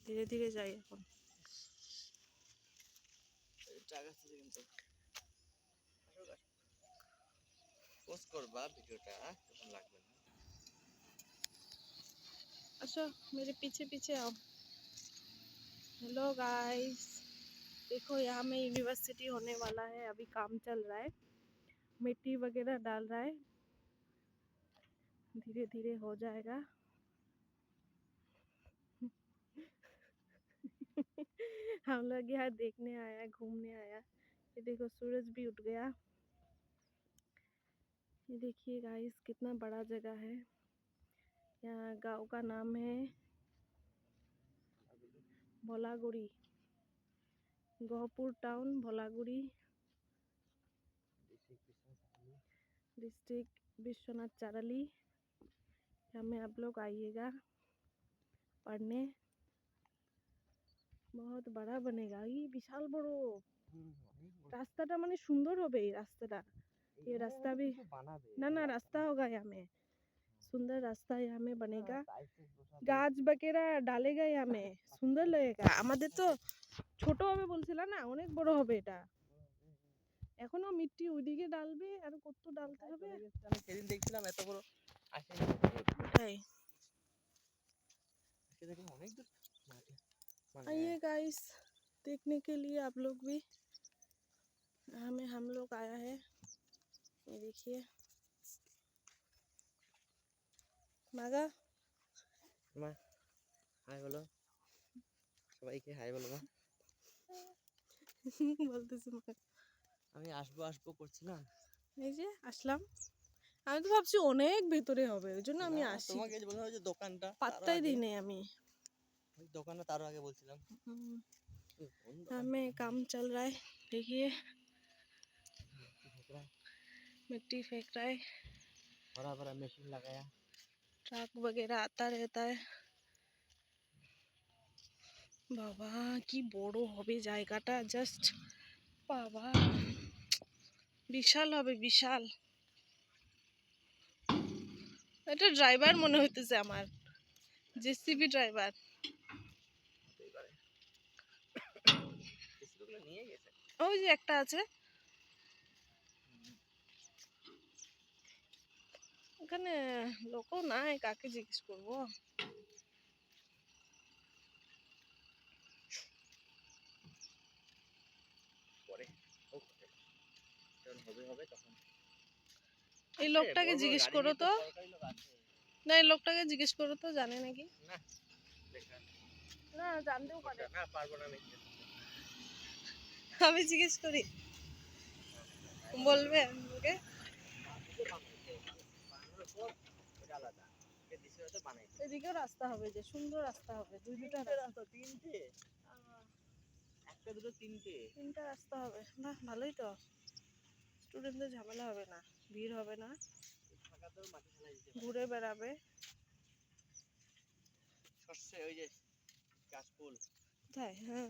ধীরে ধীরে যাই এখন। अच्छा मेरे पीछे पीछे आओ। हेलो गाइस, देखो यहाँ में यूनिवर्सिटी होने वाला है, अभी काम चल रहा है, मिट्टी वगैरह डाल रहा है, धीरे धीरे हो जाएगा। हम लोग यहाँ देखने आया, घूमने आया। ये देखो सूरज भी उठ गया। ये देखिए गाइस कितना बड़ा जगह है। यहाँ गांव का नाम है भोलागुड़ी, गहपुर टाउन भोलागुड़ी, डिस्ट्रिक्ट विश्वनाथ चाराली। यहाँ में आप लोग आइएगा पढ़ने, बहुत बड़ा बनेगा। ये विशाल बड़ो रास्ताটা মানে সুন্দর হবে। এই রাস্তাটা, ये रास्ता भी ना ना रास्ता होगा यहाँ में, सुंदर रास्ता यहाँ में बनेगा। গাছ वगैरह डालेगा यहाँ में, সুন্দর लगेगा। আমাদের তো ছোট হবে বলছিল না, অনেক বড় হবে এটা। এখনো মিট্টি ওইদিকে ডালবে আর কত ডালতে হবে। আমি সেদিন দেখছিলাম এত বড় আসেনি। ওটাই অনেক দূর। आइए गाइस देखने के लिए आप लोग भी। हम लोग आया है, ये देखिए। मागा মা হাই বলো, সবাইকে হাই বলো। মা বলতেছি মা, আমি আসবো আসবো করছিলাম, এই যে আসলাম। আমি তো ভাবছি অনেক ভেতরে হবে, ওই জন্য আমি আসি। তোমাকে যে বললাম যে দোকানটা পাত্তাই দিই নাই আমি, ওই দোকানটা তার আগে বলছিলাম। हमें काम चल रहा है, देखिए मिट्टी फेंक रहा है, बड़ा बड़ा मशीन लगाया, ट्रक वगैरह आता रहता है। बाबा की बड़ो होबे জায়গাটা, জাস্ট বাবা বিশাল হবে, বিশাল। এটা ড্রাইভার মনে হইতেছে আমার, জেসিবি ড্রাইভার। ওই যে একটা আছে ওখানে, লোকও নাই, কাকে জিজ্ঞেস করবো। এই লোকটাকে জিজ্ঞেস করো তো, না এই লোকটাকে জিজ্ঞেস করো তো, জানে নাকি। না জানতেও পারে না, পারবো না আমি জিজ্ঞেস করি, বলবে ওকে। এদিকেও রাস্তা হবে, যে সুন্দর রাস্তা হবে, দুইটা রাস্তা, তিনটা রাস্তা হবে। বাহ ভালোই তো, স্টুডেন্টদের ঝামেলা হবে না, ভিড় হবে না, ঘুরে বেড়াবে। কোথায়? হ্যাঁ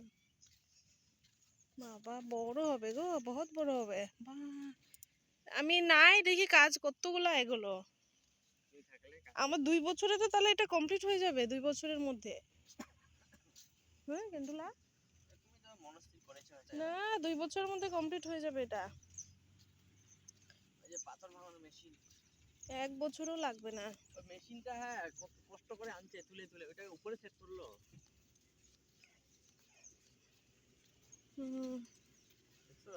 বাবা বড় হবে গো, বহুত বড় হবে। আমি নাই দেখি কাজ কতগুলো এগুলো। আমার 2 বছরে তো তাহলে এটা কমপ্লিট হয়ে যাবে, 2 বছরের মধ্যে। হ্যাঁ কেন্ডুলা না, 2 বছরের মধ্যে কমপ্লিট হয়ে যাবে এটা। এই যে পাথর ভাঙানোর মেশিন 1 বছরও লাগবে না। ওই মেশিনটা হ্যাঁ কত কষ্ট করে আনছে, তুলে তুলে ওটা উপরে সেট করলো। দেখছো?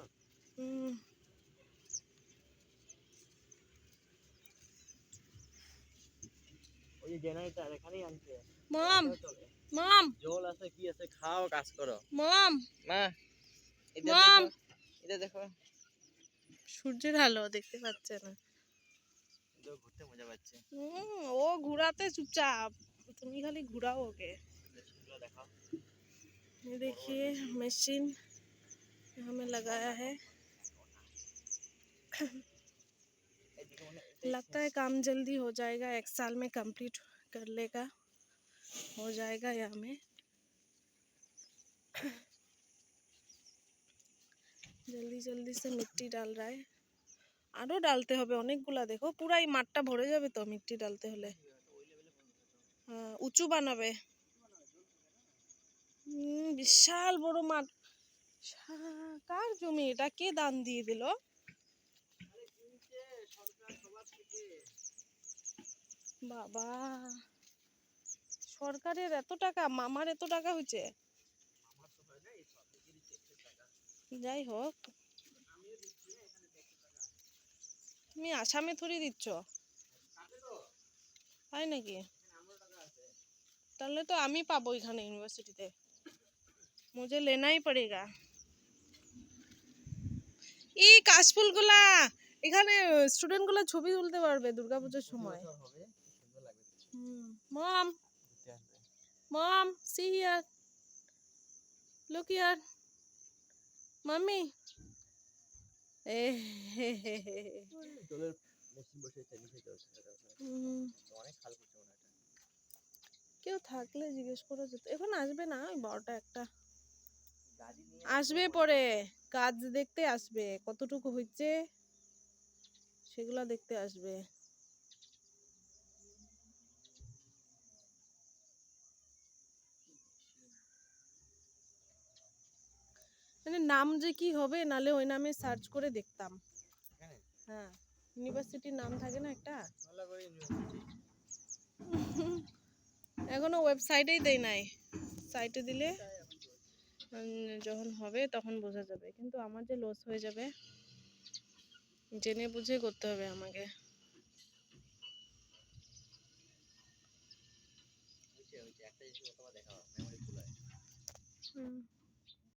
ওই যে জেনারেটর এখানেই আনছে। মম মম জল আছে কি আছে, খাও কাজ করো। মম মা এটা দেখো, এটা দেখো, সূর্যের আলো দেখতে পাচ্ছে না, ঘুরতে মজা পাচ্ছে। ও ঘুরাতে চুপচাপ, তুমি খালি ঘুরাও ওকে। ये देखिए मशीन हमें लगाया है। लगता है काम जल्दी हो जाएगा, 1 साल में कंप्लीट कर लेगा, हो जाएगा। यहाँ में जल्दी जल्दी से मिट्टी डाल रहा है, আরো ডালতে হবে অনেকগুলা। দেখো পুরো এই মাঠটা ভরে যাবে তো মিট্টি ডালতে হলে। হ্যাঁ উঁচু বানাবে। বিশাল বড় মাঠ। কার জমি এটা? কে দান দিয়ে দিল? বাবা, সরকারের এত টাকা, মামার এত টাকা হয়েছে। যাই হোক, তুমি আসামে থরি দিচ্ছ, তাই নাকি? তাহলে তো আমি পাবো এখানে ইউনিভার্সিটিতে, মুঝে লেনাই পড়েগা। এই কাশফুল গুলা এখানে স্টুডেন্ট গুলা ছবি তুলতে পারবে দুর্গাপূজার সময়। Mom, mom, see here, look here, mummy. এ হে হে হে। কেউ থাকলে জিজ্ঞেস করা যেত। এখন আসবে না, ওই 12টা 1টা আসবে, পরে কাজ দেখতে আসবে, কতটুকু হচ্ছে সেগুলা দেখতে আসবে। মানে নাম যে কি হবে, নালে ওই নামে সার্চ করে দেখতাম। হ্যাঁ, ইউনিভার্সিটির নাম থাকে না একটা, এখনো ওয়েবসাইটেই দেয় নাই। সাইটে দিলে যখন হবে তখন বোঝা যাবে, কিন্তু আমার যে লস হয়ে যাবে, জেনে বুঝে করতে হবে আমাকে।